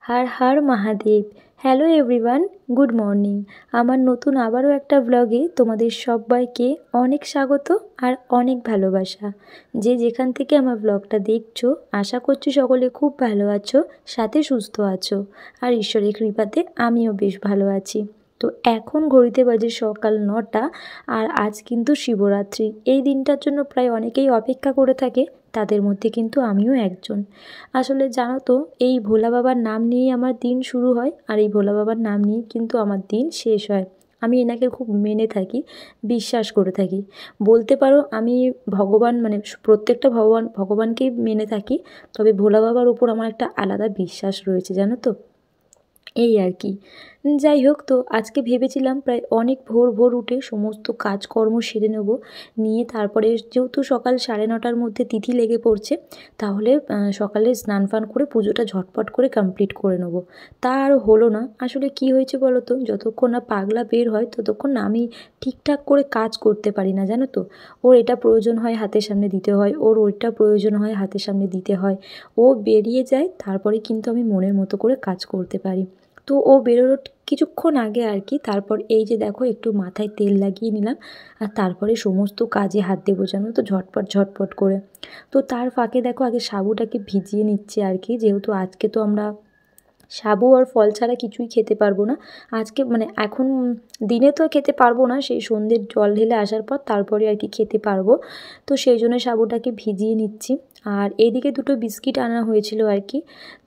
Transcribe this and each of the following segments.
हर हर Mahadev. Hello everyone, good morning. আমার নতুন আবারও একটা ব্লগে তোমাদের সবাইকে অনেক স্বাগত আর অনেক ভালোবাসা। যে যেখান থেকে আমার ব্লগটা দেখছো, আশা করছি সকলে খুব ভালো আছো, সাথে সুস্থ আছো। আর ঈশ্বরের কৃপাতে আমিও বেশ ভালো আছি। তো এখন ঘড়িতে বাজে সকাল 9টা, আর আজ কিন্তু শিবরাত্রি। এই দিনটার জন্য প্রায় অনেকেই অপেক্ষা করে থাকে, তাদের মধ্যে কিন্তু আমিও একজন। আসলে জানো তো, এই ভোলা বাবার নাম নিয়েই আমার দিন শুরু হয়, আর এই ভোলা বাবার নাম নিয়েই কিন্তু আমার দিন শেষ হয়। আমি এনাকে খুব মেনে থাকি, বিশ্বাস করে থাকি। বলতে পারো আমি ভগবান মানে প্রত্যেকটা ভগবানকেই মেনে থাকি, তবে ভোলা বাবার উপর আমার একটা আলাদা বিশ্বাস রয়েছে, জানো তো। এই আর কি। যাই হোক, তো আজকে ভেবেছিলাম প্রায় অনেক ভোর ভোর উঠে সমস্ত কাজকর্ম সেরে নেব, নিয়ে তারপরে যেহেতু সকাল 9:30টার মধ্যে তিথি লেগে পড়ছে, তাহলে সকালে স্নান ফান করে পুজোটা ঝটপট করে কমপ্লিট করে নেব। তা আর হলো না। আসলে কি হয়েছে বলো তো, যতক্ষণ না পাগলা বের হয় ততক্ষণ না আমি ঠিকঠাক করে কাজ করতে পারি না, জানো তো। ওর এটা প্রয়োজন হয় হাতের সামনে দিতে হয়, ওর ওইটা প্রয়োজন হয় হাতের সামনে দিতে হয়। ও বেরিয়ে যায়, তারপরে কিন্তু আমি মনের মতো করে কাজ করতে পারি। তো ও বেরোলো কিছুক্ষণ আগে আর কি। তারপর এই যে দেখো, একটু মাথায় তেল লাগিয়ে নিলাম, আর তারপরে সমস্ত কাজে হাত দেবো, জানো তো, ঝটপট ঝটপট করে। তো তার ফাঁকে দেখো, আগে সাবুটাকে ভিজিয়ে নিচ্ছে আর কি, যেহেতু আজকে তো আমরা সাবু আর ফল ছাড়া কিছুই খেতে পারবো না আজকে, মানে এখন দিনে তো খেতে পারবো না, সেই সন্ধ্যের জল ঢেলে আসার পর তারপরে আর কি খেতে পারবো। তো সেই জন্য সাবুটাকে ভিজিয়ে নিচ্ছি। আর এইদিকে দুটো বিস্কিট আনা হয়েছিল আর কি।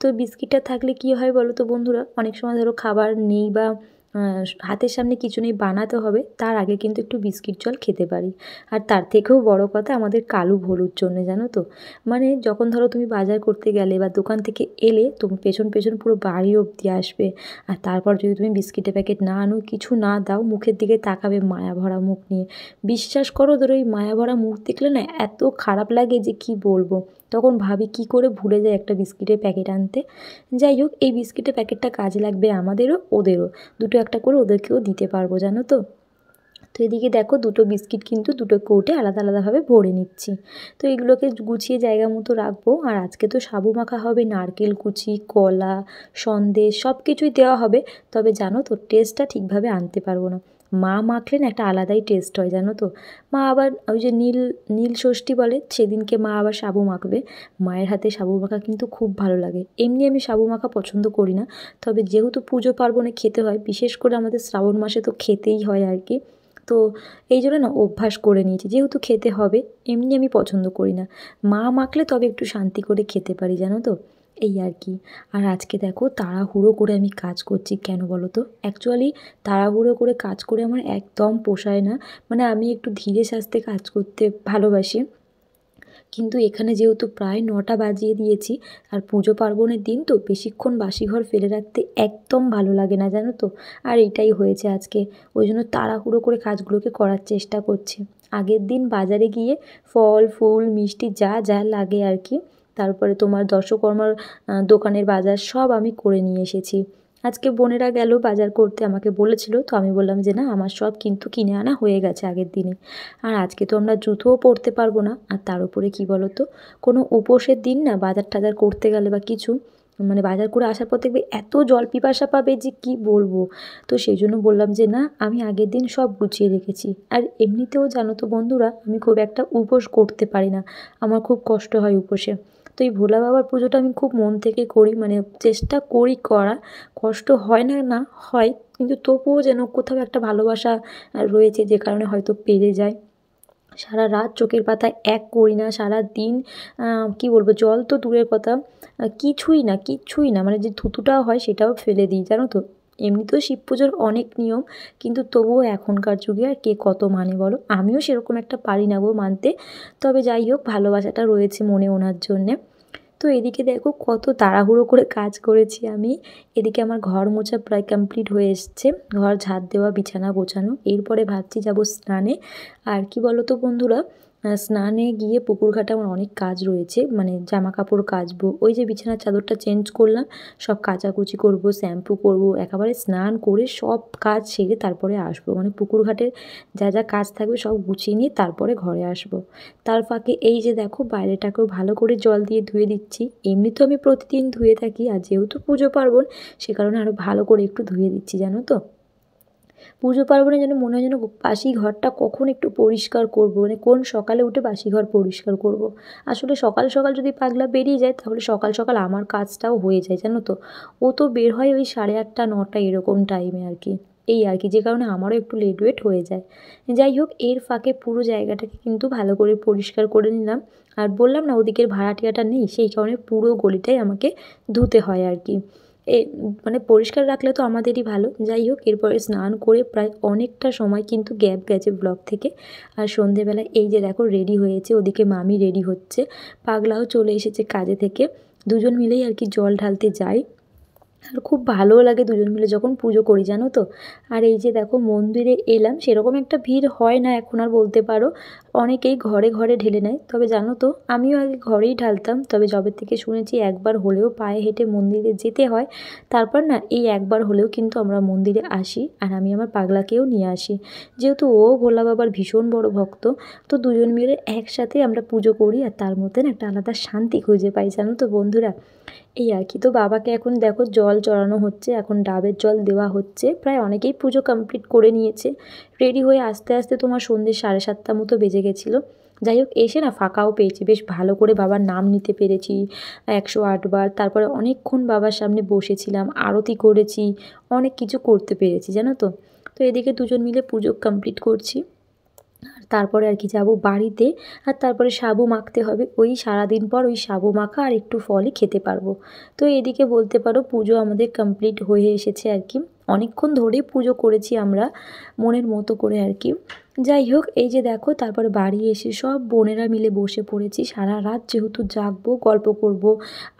তো বিস্কিটটা থাকলে কী হয় বলো তো বন্ধুরা, অনেক সময় ধরো খাবার নেই বা হাতের সামনে কিছু নেই, বানাতে হবে, তার আগে কিন্তু একটু বিস্কিট জল খেতে পারি। আর তার থেকেও বড় কথা, আমাদের কালু ভলুর জন্যে, জানো তো। মানে যখন ধরো তুমি বাজার করতে গেলে বা দোকান থেকে এলে, তুমি পেছন পেছন পুরো বাড়ি অবধি আসবে, আর তারপর যদি তুমি বিস্কিটের প্যাকেট না আনো, কিছু না দাও, মুখের দিকে তাকাবে মায়া ভরা মুখ নিয়ে। বিশ্বাস করো, ধরো ওই মায়া ভরা মুখ দেখলে না এত খারাপ লাগে যে কি বলবো। তখন ভাবি কি করে ভুলে যায় একটা বিস্কিটের প্যাকেট আনতে। যাই হোক, এই বিস্কিটের প্যাকেটটা কাজে লাগবে আমাদেরও ওদেরও, দুটো একটা করে ওদেরকেও দিতে পারবো, জানো তো। তো এদিকে দেখো, দুটো বিস্কিট কিন্তু দুটো কৌটে আলাদা আলাদাভাবে ভরে নিচ্ছি। তো এগুলোকে গুছিয়ে জায়গা মতো রাখবো। আর আজকে তো সাবু মাখা হবে, নারকেল কুচি, কলা, সন্দেশ সব কিছুই দেওয়া হবে। তবে জানো তো, টেস্টটা ঠিকভাবে আনতে পারবো না। মা মাখলে না একটা আলাদাই টেস্ট হয়, জানো তো। মা আবার ওই যে নীল ষষ্ঠী বলে, সেদিনকে মা আবার সাবু মাখবে। মায়ের হাতে সাবু মাখা কিন্তু খুব ভালো লাগে। এমনি আমি সাবু মাখা পছন্দ করি না, তবে যেহেতু পুজো পার্বণে খেতে হয়, বিশেষ করে আমাদের শ্রাবণ মাসে তো খেতেই হয় আর কি। তো এই জন্য না অভ্যাস করে নিয়েছি, যেহেতু খেতে হবে। এমনি আমি পছন্দ করি না, মা মাখলে তবে একটু শান্তি করে খেতে পারি, জানো তো। এই আর কি। আর আজকে দেখো, তাড়াহুড়ো করে আমি কাজ করছি, কেন বলো তো। অ্যাকচুয়ালি তাড়াহুড়ো করে কাজ করে আমার একদম পোষায় না। মানে আমি একটু ধীরে সাস্তে কাজ করতে ভালোবাসি। কিন্তু এখানে যেহেতু প্রায় 9টা বাজিয়ে দিয়েছি, আর পুজো পার্বণের দিন তো বেশিক্ষণ বাসি ঘর ফেলে রাখতে একদম ভালো লাগে না, জানো তো। আর এটাই হয়েছে আজকে। ওই জন্য তাড়াহুড়ো করে কাজগুলোকে করার চেষ্টা করছি। আগের দিন বাজারে গিয়ে ফল ফুল মিষ্টি যা যা লাগে আর কি, তারপরে তোমার দশকর্মার দোকানের বাজার সব আমি করে নিয়ে এসেছি। আজকে বোনেরা গেল বাজার করতে, আমাকে বলেছিল, তো আমি বললাম যে না, আমার সব কিন্তু কিনে আনা হয়ে গেছে আগের দিনে। আর আজকে তো আমরা জুতোও পরতে পারবো না, আর তার উপরে কী বলো তো, কোনো উপোসের দিন না বাজার টাজার করতে গেলে বা কিছু, মানে বাজার করে আসার পর দেখবে এত জল পিপাসা পাবে যে কি বলবো। তো সেই জন্য বললাম যে না, আমি আগের দিন সব গুছিয়ে রেখেছি। আর এমনিতেও জানো তো বন্ধুরা, আমি খুব একটা উপোস করতে পারি না, আমার খুব কষ্ট হয় উপোসে। তো এই ভোলা বাবার পুজোটা আমি খুব মন থেকে করি, মানে চেষ্টা করি করা। কষ্ট হয় না না, হয়, কিন্তু তবুও যেন কোথাও একটা ভালোবাসা রয়েছে, যে কারণে হয়তো পেরে যায়। সারা রাত চোখের পাতায় এক করি না, সারাদিন কী বলবো, জল তো দূরের কথা, কিচ্ছুই না, মানে যে থুতুটাও হয় সেটাও ফেলে দিই, জানো তো। এমনিতেও শিব পুজোর অনেক নিয়ম, কিন্তু তবুও এখনকার যুগে আর কে কত মানে বলো, আমিও সেরকম একটা পারি না গো মানতে। তবে যাই হোক, ভালোবাসাটা রয়েছে মনে ওনার জন্যে। তো এদিকে দেখো, কত তাড়াহুড়ো করে কাজ করেছি আমি। এদিকে আমার ঘর মোছা প্রায় কমপ্লিট হয়ে এসছে, ঘর ঝাড় দেওয়া, বিছানা গোছানো। এরপরে ভাবছি যাব স্নানে। আর কি বলো তো বন্ধুরা, স্নানে গিয়ে পুকুর ঘাটে আমার অনেক কাজ রয়েছে, মানে জামা কাপড় কাচবো, ওই যে বিছানার চাদরটা চেঞ্জ করলাম, সব কাচাকুচি করব, শ্যাম্পু করব, একেবারে স্নান করে সব কাজ সেরে তারপরে আসবো, মানে পুকুর ঘাটের যা যা কাজ থাকবে সব গুছিয়ে নিয়ে তারপরে ঘরে আসবো। তার ফাঁকে এই যে দেখো বাইরেটাকেও ভালো করে জল দিয়ে ধুয়ে দিচ্ছি। এমনি তো আমি প্রতিদিন ধুয়ে থাকি, আর যেহেতু পুজো পার্বণ সে কারণে আরও ভালো করে একটু ধুয়ে দিচ্ছি, জানো তো। পুজো পার্বণে যেন মনে হয় যেন বাসি ঘরটা কখন একটু পরিষ্কার করব, মানে কোন সকালে উঠে বাসি ঘর পরিষ্কার করব। আসলে সকাল সকাল যদি পাগলা বেরিয়ে যায় তাহলে সকাল সকাল আমার কাজটাও হয়ে যায়, জানো তো। ও তো বের হয় ওই 8:30 9টা এরকম টাইমে আর কি, এই আর কি, যে কারণে আমারও একটু লেট ওয়েট হয়ে যায়। যাই হোক, এর ফাঁকে পুরো জায়গাটাকে কিন্তু ভালো করে পরিষ্কার করে নিলাম। আর বললাম না ওদিকের ভাড়াটিয়াটা নেই, সেই কারণে পুরো গলিটাই আমাকে ধুতে হয় আর কি। মানে পরিষ্কার রাখলে তো আমাদেরই ভালো। যাই হোক, এরপরে স্নান করে প্রায় অনেকটা সময় কিন্তু গ্যাপ গেছে ব্লগ থেকে। আর সন্ধেবেলায় এই যে দেখো রেডি হয়েছে, ওদিকে মামি রেডি হচ্ছে, পাগলাও চলে এসেছে কাজে থেকে। দুজন মিলেই আর কি জল ঢালতে যাই। আর খুব ভালোও লাগে দুজন মিলে যখন পুজো করি, জানো তো। আর এই যে দেখো মন্দিরে এলাম, সেরকম একটা ভিড় হয় না এখন আর বলতে পারো, অনেকেই ঘরে ঘরে ঢেলে নেয়। তবে জানো তো আমিও আগে ঘরেই ঢালতাম, তবে যবে থেকে শুনেছি একবার হলেও পায়ে হেঁটে মন্দিরে যেতে হয়, তারপর না এই একবার হলেও কিন্তু আমরা মন্দিরে আসি। আর আমি আমার পাগলাকেও নিয়ে আসি, যেহেতু ও ভোলা বাবার ভীষণ বড় ভক্ত। তো দুজন মিলে একসাথে আমরা পুজো করি, আর তার মধ্যে না একটা আলাদা শান্তি খুঁজে পাই, জানো তো বন্ধুরা। এই আর কি। তো বাবাকে এখন দেখো জল চড়ানো হচ্ছে, এখন ডাবের জল দেওয়া হচ্ছে। প্রায় অনেকেই পুজো কমপ্লিট করে নিয়েছে। রেডি হয়ে আস্তে আস্তে তোমার সন্ধ্যে 7:30 মতো বেজে গেছিলো। যাই হোক, এসে না ফাঁকাও পেয়েছি, বেশ ভালো করে বাবার নাম নিতে পেরেছি 108 বার। তারপরে অনেকক্ষণ বাবার সামনে বসেছিলাম, আরতি করেছি, অনেক কিছু করতে পেরেছি, জানো তো। তো এদিকে দুজন মিলে পুজো কমপ্লিট করছি। আর তারপরে আর কি যাবো বাড়িতে। আর তারপরে সাবু মাখতে হবে, ওই সারাদিন পর ওই সাবু মাখা আর একটু ফলই খেতে পারবো। তো এদিকে বলতে পারো পুজো আমাদের কমপ্লিট হয়ে এসেছে আর কি। অনেকক্ষণ ধরেই পুজো করেছি আমরা মনের মতো করে আর কি। যাই হোক, এই যে দেখো তারপরে বাড়ি এসে সব বোনেরা মিলে বসে পড়েছি। সারা রাত যেহেতু জাগবো, গল্প করব,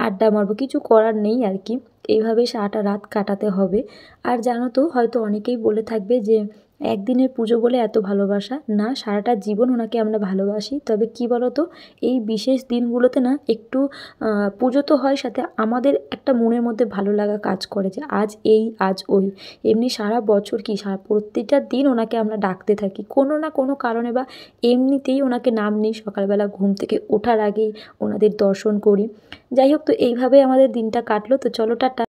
আড্ডা মারবো, কিছু করার নেই আর কি। এইভাবে সারাটা রাত কাটাতে হবে। আর জানো তো হয়তো অনেকেই বলে থাকবে যে একদিনের পুজো বলে এত ভালোবাসা, না, সারাটা জীবন ওনাকে আমরা ভালোবাসি। তবে কি বলো তো, এই বিশেষ দিনগুলোতে না একটু পুজো তো হয়, সাথে আমাদের একটা মনের মধ্যে ভালো লাগা কাজ করে যে আজ এই আজ ওই। এমনি সারা বছর কি সারা প্রত্যেকটা দিন ওনাকে আমরা ডাকতে থাকি কোনো না কোনো কারণে, বা এমনিতেই ওনাকে নাম নিই, সকালবেলা ঘুম থেকে ওঠার আগেই ওনাদের দর্শন করি। যাই হোক, তো এইভাবে আমাদের দিনটা কাটলো। তো চলো টাটা।